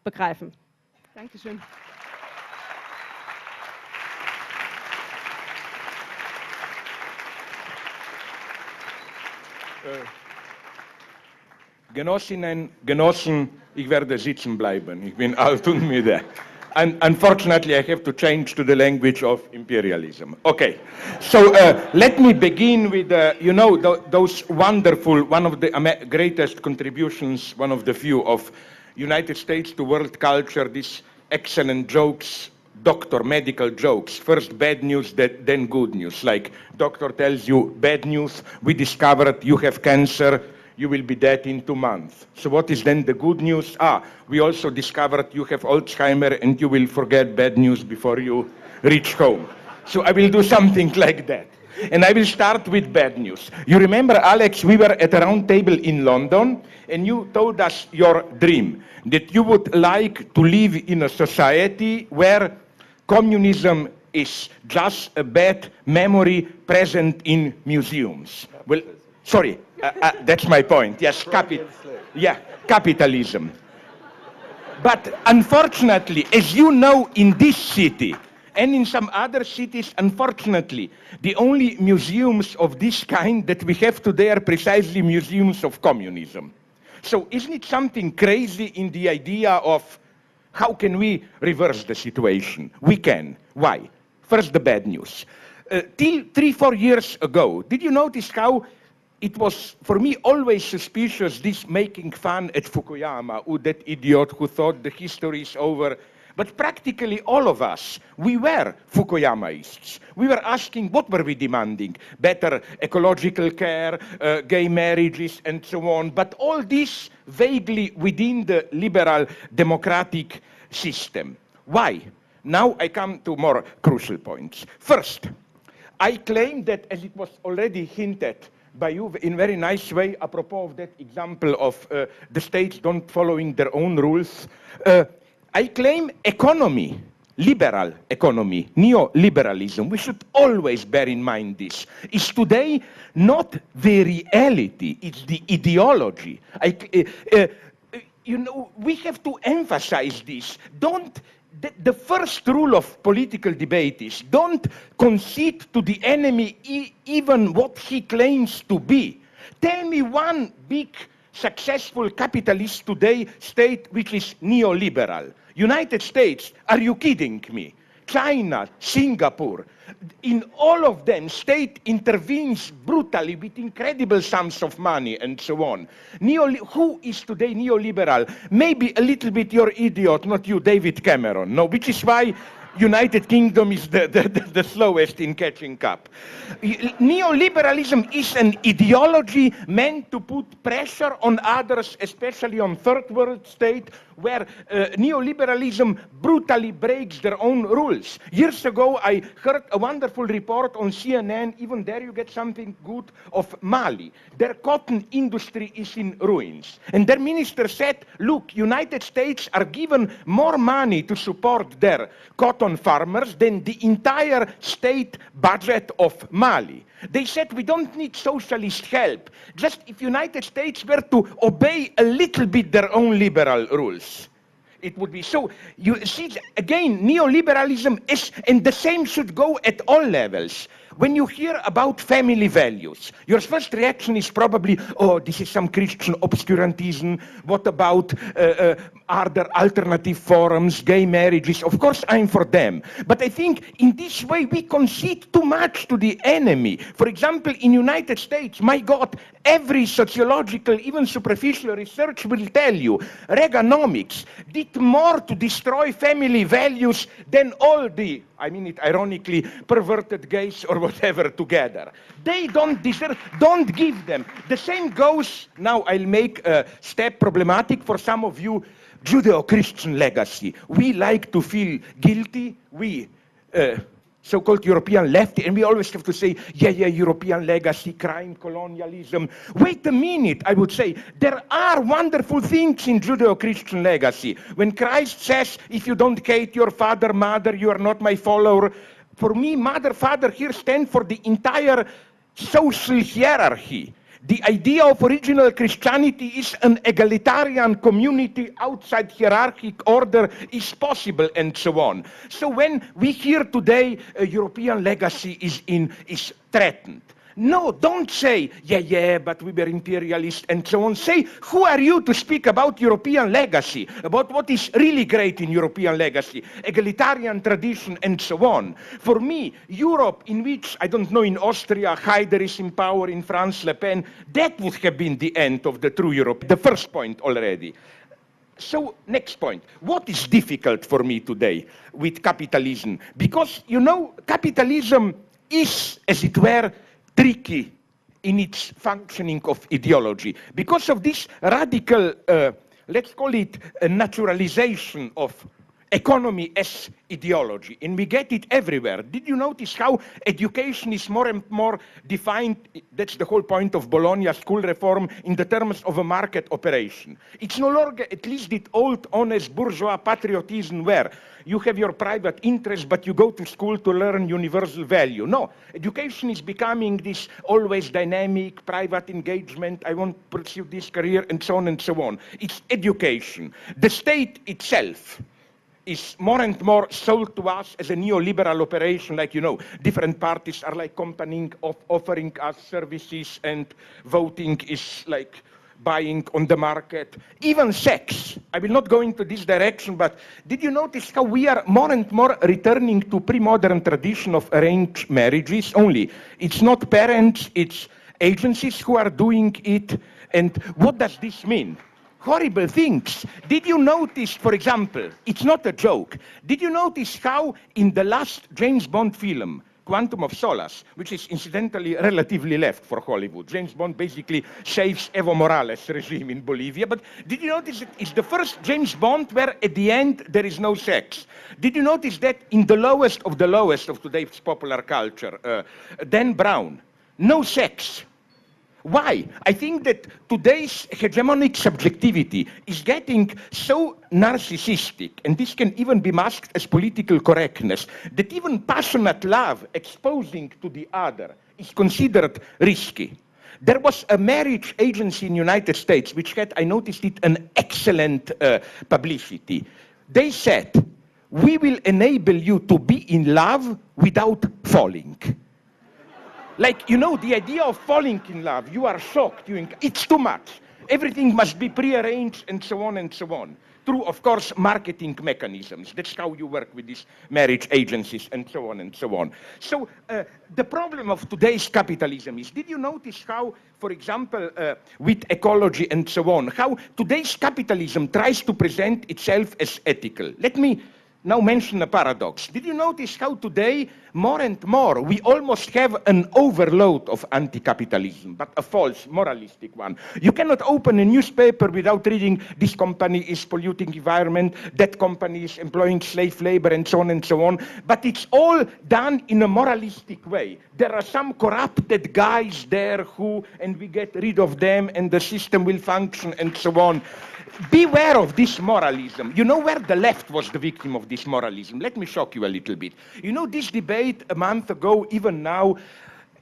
begreifen. Dankeschön. Genossinnen, Genossen, ich werde sitzen bleiben. Ich bin alt und müde. And unfortunately, I have to change to the language of imperialism. Okay, so let me begin with, those wonderful, one of the greatest contributions, one of the few of United States to world culture, these excellent jokes, medical jokes. First bad news, then good news. Like, doctor tells you, bad news, we discovered you have cancer, you will be dead in 2 months. So what is then the good news? We also discovered you have Alzheimer and you will forget bad news before you reach home. So I will do something like that. And I will start with bad news. You remember, Alex, we were at a round table in London and you told us your dream, that you would like to live in a society where communism is just a bad memory present in museums. Well, sorry, that's my point. Yes, capitalism. But unfortunately, as you know, in this city and in some other cities, unfortunately, the only museums of this kind that we have today are precisely museums of communism. So isn't it something crazy in the idea of how can we reverse the situation? We can. Why? First, the bad news. Till 3-4 years ago, did you notice how it was, for me, always suspicious, this making fun at Fukuyama, that idiot who thought the history is over. But practically all of us, we were Fukuyamaists. We were asking, what were we demanding? Better ecological care, gay marriages, and so on. But all this vaguely within the liberal democratic system. Why? Now I come to more crucial points. First, I claim that, as it was already hinted by you in a very nice way, apropos of that example of the states don't following their own rules, I claim economy, liberal economy, neoliberalism, we should always bear in mind this, is today not the reality, it's the ideology. We have to emphasize this. The first rule of political debate is don't concede to the enemy even what he claims to be. Tell me one big successful capitalist today state which is neoliberal. United States, are you kidding me? China, Singapore, in all of them, state intervenes brutally with incredible sums of money and so on. Who is today neoliberal? Maybe a little bit your idiot, not you, David Cameron, no, which is why United Kingdom is the slowest in catching up. Neoliberalism is an ideology meant to put pressure on others, especially on third world state, where neoliberalism brutally breaks their own rules. Years ago, I heard a wonderful report on CNN, even there you get something good, of Mali. Their cotton industry is in ruins. And their minister said, look, United States are given more money to support their cotton farmers than the entire state budget of Mali. They said we don't need socialist help. Just if United States were to obey a little bit their own liberal rules, it would be so. You see, again, neoliberalism is, and the same should go at all levels. When you hear about family values, your first reaction is probably, oh, this is some Christian obscurantism. What about, are there alternative forums, gay marriages? Of course, I'm for them. But I think in this way, we concede too much to the enemy. For example, in United States, my God, every sociological, even superficial research will tell you, Reaganomics did more to destroy family values than all the, I mean it ironically, perverted gays or whatever together. They don't deserve, don't give them. The same goes, now I'll make a step problematic for some of you, Judeo-Christian legacy. We like to feel guilty, we so-called European left, and we always have to say, yeah, European legacy, crime, colonialism. Wait a minute, I would say, there are wonderful things in Judeo-Christian legacy. When Christ says, if you don't hate your father, mother, you are not my follower. For me, mother, father here stand for the entire social hierarchy. The idea of original Christianity is an egalitarian community outside hierarchic order is possible, and so on. So when we hear today a European legacy is threatened, no, don't say, yeah, but we were imperialist and so on. Say, who are you to speak about European legacy, about what is really great in European legacy, egalitarian tradition and so on. For me, Europe in which, I don't know, in Austria, Haider is in power, in France, Le Pen, that would have been the end of the true Europe. The first point already. So, next point. What is difficult for me today with capitalism? Because, you know, capitalism is, as it were, tricky in its functioning of ideology. Because of this radical, let's call it a naturalization of economy as ideology, and we get it everywhere. Did you notice how education is more and more defined, that's the whole point of Bologna school reform, in the terms of a market operation? It's no longer at least the old honest bourgeois patriotism where you have your private interest, but you go to school to learn universal value. No, education is becoming this always dynamic, private engagement, I want to pursue this career, and so on and so on. It's education. The state itself is more and more sold to us as a neoliberal operation, like, you know, different parties are like companying, offering us services, and voting is like buying on the market. Even sex. I will not go into this direction, but did you notice how we are more and more returning to pre-modern tradition of arranged marriages only? It's not parents, it's agencies who are doing it. And what does this mean? Horrible things. Did you notice, for example, it's not a joke, did you notice how in the last James Bond film, Quantum of Solace, which is incidentally relatively left for Hollywood, James Bond basically saves Evo Morales' regime in Bolivia, but did you notice that it's the first James Bond where at the end there is no sex? Did you notice that in the lowest of today's popular culture, Dan Brown, no sex? Why? I think that today's hegemonic subjectivity is getting so narcissistic, and this can even be masked as political correctness, that even passionate love exposing to the other is considered risky. There was a marriage agency in the United States which had, I noticed it, an excellent publicity. They said, we will enable you to be in love without falling. Like, you know, the idea of falling in love, you are shocked, it's too much. Everything must be prearranged and so on and so on. Through, of course, marketing mechanisms. That's how you work with these marriage agencies and so on and so on. So the problem of today's capitalism is, did you notice how, for example, with ecology and so on, how today's capitalism tries to present itself as ethical? Let me now mention a paradox. Did you notice how today, more and more, we almost have an overload of anti-capitalism, but a false, moralistic one. You cannot open a newspaper without reading, this company is polluting environment, that company is employing slave labor, and so on, but it's all done in a moralistic way. There are some corrupted guys there who, and we get rid of them, and the system will function, and so on. Beware of this moralism. You know where the left was the victim of this moralism? Let me shock you a little bit. You know this debate a month ago, even now,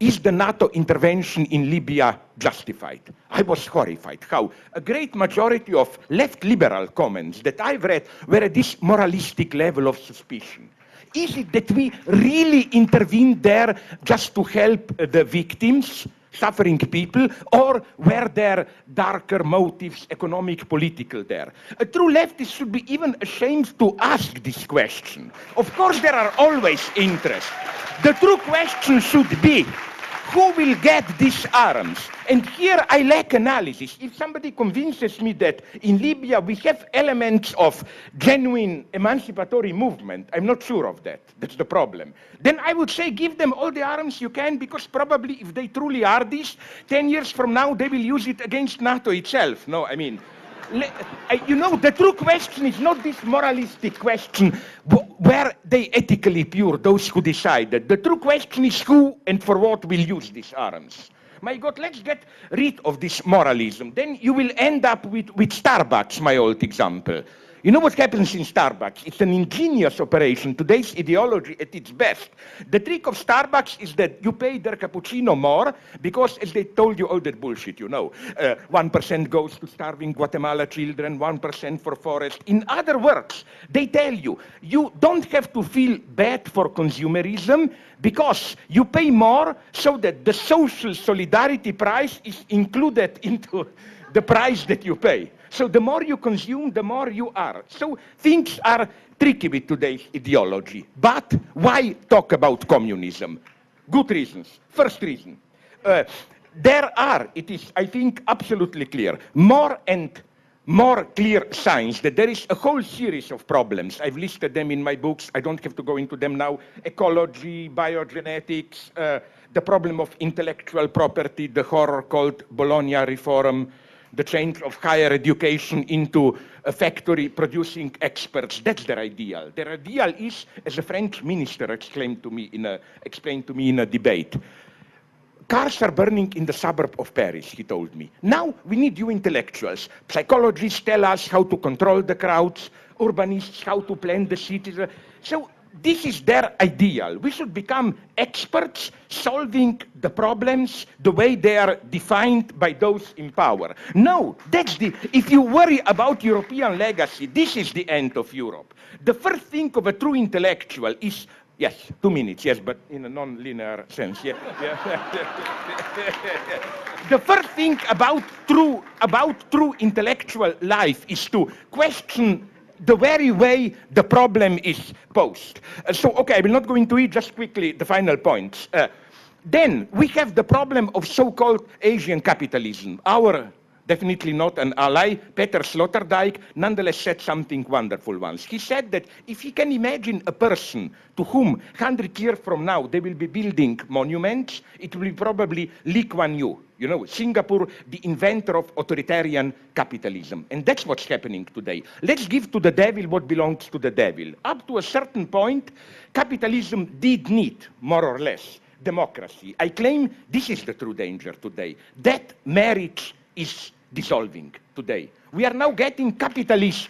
is the NATO intervention in Libya justified? I was horrified how a great majority of left liberal comments that I've read were at this moralistic level of suspicion. Is it that we really intervened there just to help the victims, suffering people, or were there darker motives, economic, political there? A true leftist should be even ashamed to ask this question. Of course there are always interests. The true question should be, who will get these arms? And here I lack analysis. If somebody convinces me that in Libya we have elements of genuine emancipatory movement, I'm not sure of that. That's the problem. Then I would say give them all the arms you can, because probably if they truly are this, 10 years from now they will use it against NATO itself. No, I mean, you know, the true question is not this moralistic question, were they ethically pure, those who decided. The true question is who and for what will use these arms. My God, let's get rid of this moralism. Then you will end up with Starbucks, my old example. You know what happens in Starbucks? It's an ingenious operation, today's ideology at its best. The trick of Starbucks is that you pay their cappuccino more because, as they told you, all that bullshit, you know. 1% goes to starving Guatemala children, 1% for forest. In other words, they tell you, you don't have to feel bad for consumerism because you pay more so that the social solidarity price is included into the price that you pay. So the more you consume, the more you are. So things are tricky with today's ideology. But why talk about communism? Good reasons. First reason, there are, it is, I think, absolutely clear, more and more clear signs that there is a whole series of problems. I've listed them in my books. I don't have to go into them now. Ecology, biogenetics, the problem of intellectual property, the horror called Bologna reform, the change of higher education into a factory producing experts. That's their ideal. Their ideal is, as a French minister explained to me in a debate, cars are burning in the suburb of Paris, he told me. Now we need you intellectuals. Psychologists tell us how to control the crowds, urbanists how to plan the cities. So this is their ideal. We should become experts solving the problems the way they are defined by those in power. No, if you worry about European legacy, this is the end of Europe. The first thing of a true intellectual is, yes, 2 minutes, yes, but in a non-linear sense. Yeah. The first thing about true intellectual life is to question the very way the problem is posed. Okay, I will not go into it, just quickly, the final points. Then we have the problem of so-called Asian capitalism. Our, definitely not an ally, Peter Sloterdijk, nonetheless said something wonderful once. He said that if he can imagine a person to whom 100 years from now they will be building monuments, it will be probably Lee Kuan Yew. You know, Singapore, the inventor of authoritarian capitalism. And that's what's happening today. Let's give to the devil what belongs to the devil. Up to a certain point, capitalism did need, more or less, democracy. I claim this is the true danger today. That marriage is dissolving today. We are now getting capitalist.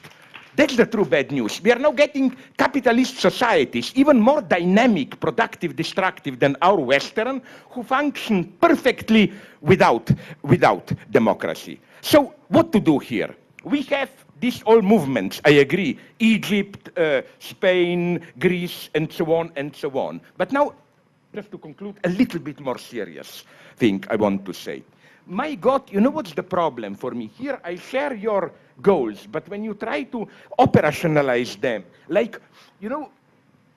That's the true bad news. We are now getting capitalist societies, even more dynamic, productive, destructive than our Western, who function perfectly without democracy. So what to do here? We have these all movements, I agree, Egypt, Spain, Greece, and so on and so on. But now, just to conclude, a little bit more serious thing I want to say. My God, you know what's the problem for me? Here I share your goals, but when you try to operationalize them, like, you know,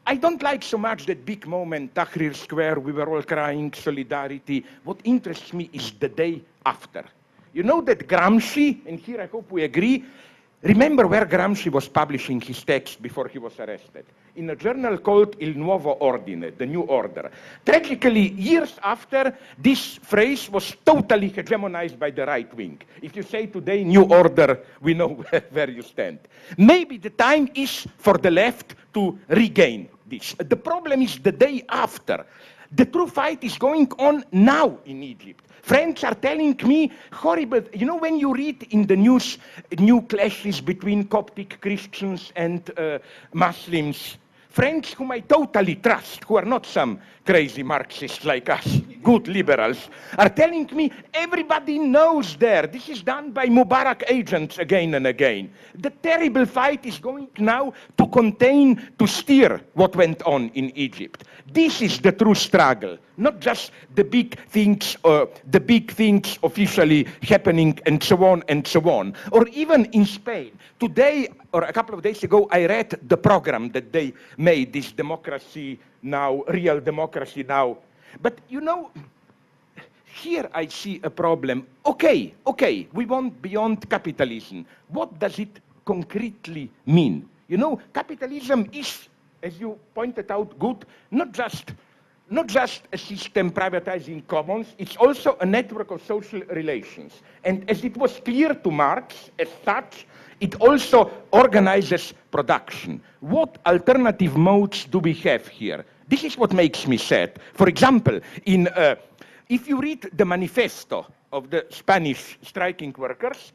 I don't like so much that big moment, Tahrir Square, we were all crying, solidarity. What interests me is the day after. You know that Gramsci, and here I hope we agree, remember where Gramsci was publishing his text before he was arrested? In a journal called Il Nuovo Ordine, the New Order. Tragically, years after, this phrase was totally hegemonized by the right wing. If you say today, New Order, we know where you stand. Maybe the time is for the left to regain this. The problem is the day after. The true fight is going on now in Egypt. Friends are telling me horrible, you know, when you read in the news new clashes between Coptic Christians and Muslims, friends whom I totally trust, who are not some crazy Marxists like us, good liberals, are telling me everybody knows there. This is done by Mubarak agents again and again. The terrible fight is going now to contain, to steer what went on in Egypt. This is the true struggle, not just the big things officially happening and so on and so on. Or even in Spain. Today, or a couple of days ago, I read the program that they made, this democracy now, real democracy now. But you know, here I see a problem. Okay, we want beyond capitalism. What does it concretely mean? You know, capitalism is, as you pointed out, good, not just a system privatizing commons, it's also a network of social relations. And as it was clear to Marx, as such, it also organizes production. What alternative modes do we have here? This is what makes me sad. For example, if you read the manifesto of the Spanish striking workers,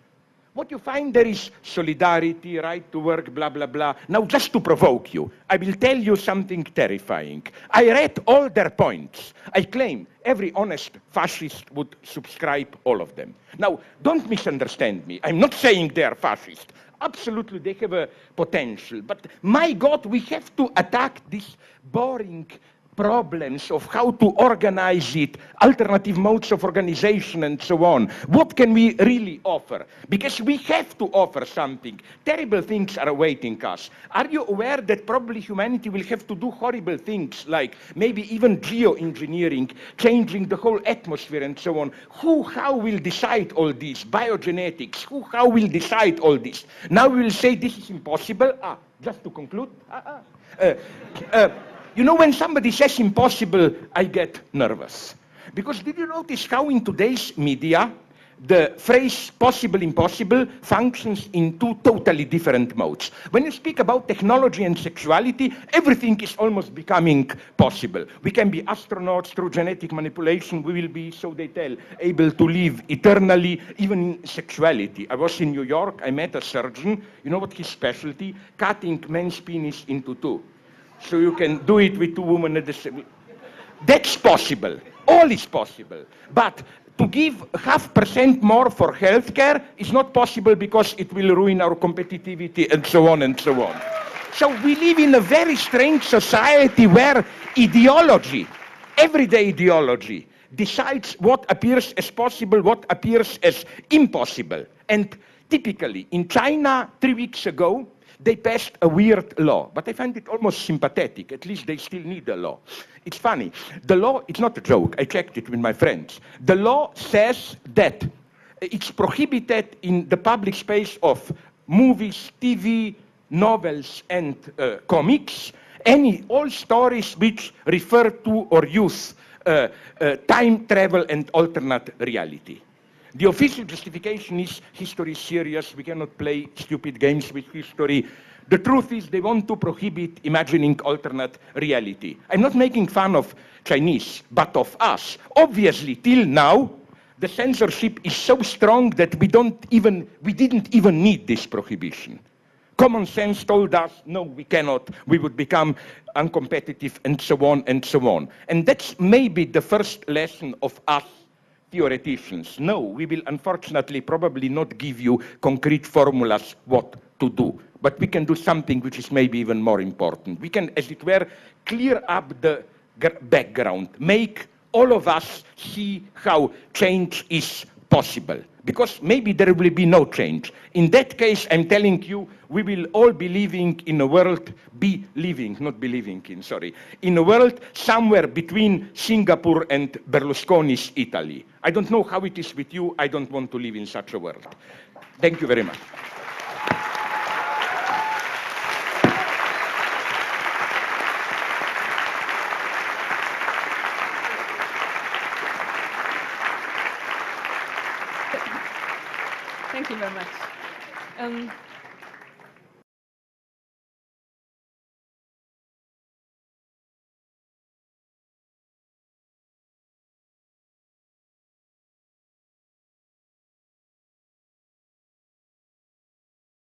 What you find there is solidarity, right to work, blah, blah, blah. Now, just to provoke you, I will tell you something terrifying. I read all their points. I claim every honest fascist would subscribe all of them. Now, don't misunderstand me. I'm not saying they are fascist. Absolutely, they have a potential. But my God, we have to attack these boring problems of how to organize it, alternative modes of organization, and so on. What can we really offer? Because we have to offer something. Terrible things are awaiting us. Are you aware that probably humanity will have to do horrible things, like maybe even geoengineering, changing the whole atmosphere and so on? How will decide all this? Biogenetics, how will decide all this? Now we will say this is impossible. Just to conclude. You know, when somebody says impossible, I get nervous. Because did you notice how in today's media, the phrase possible, impossible functions in two totally different modes? When you speak about technology and sexuality, everything is almost becoming possible. We can be astronauts through genetic manipulation. We will be, so they tell, able to live eternally, even in sexuality. I was in New York. I met a surgeon. You know what his specialty? Cutting men's penis into two. So you can do it with two women at the same. That's possible. All is possible. But to give 0.5% more for healthcare is not possible because it will ruin our competitivity and so on and so on. So we live in a very strange society where ideology, everyday ideology, decides what appears as possible, what appears as impossible. And typically, in China 3 weeks ago, they passed a weird law, but I find it almost sympathetic. At least they still need a law. It's funny. The law, it's not a joke. I checked it with my friends. The law says that it's prohibited in the public space of movies, TV, novels, and comics, all stories which refer to or use time travel and alternate reality. The official justification is history is serious, we cannot play stupid games with history. The truth is they want to prohibit imagining alternate reality. I'm not making fun of Chinese, but of us. Obviously, till now, the censorship is so strong that we didn't even need this prohibition. Common sense told us, no, we cannot, we would become uncompetitive, and so on and so on. And that's maybe the first lesson of us theoreticians. No, we will unfortunately probably not give you concrete formulas what to do, but we can do something which is maybe even more important. We can, as it were, clear up the background, make all of us see how change is possible, because maybe there will be no change. In that case, I'm telling you, we will all be living in a world, in a world somewhere between Singapore and Berlusconi's Italy. I don't know how it is with you. I don't want to live in such a world. Thank you very much. Thank you very much.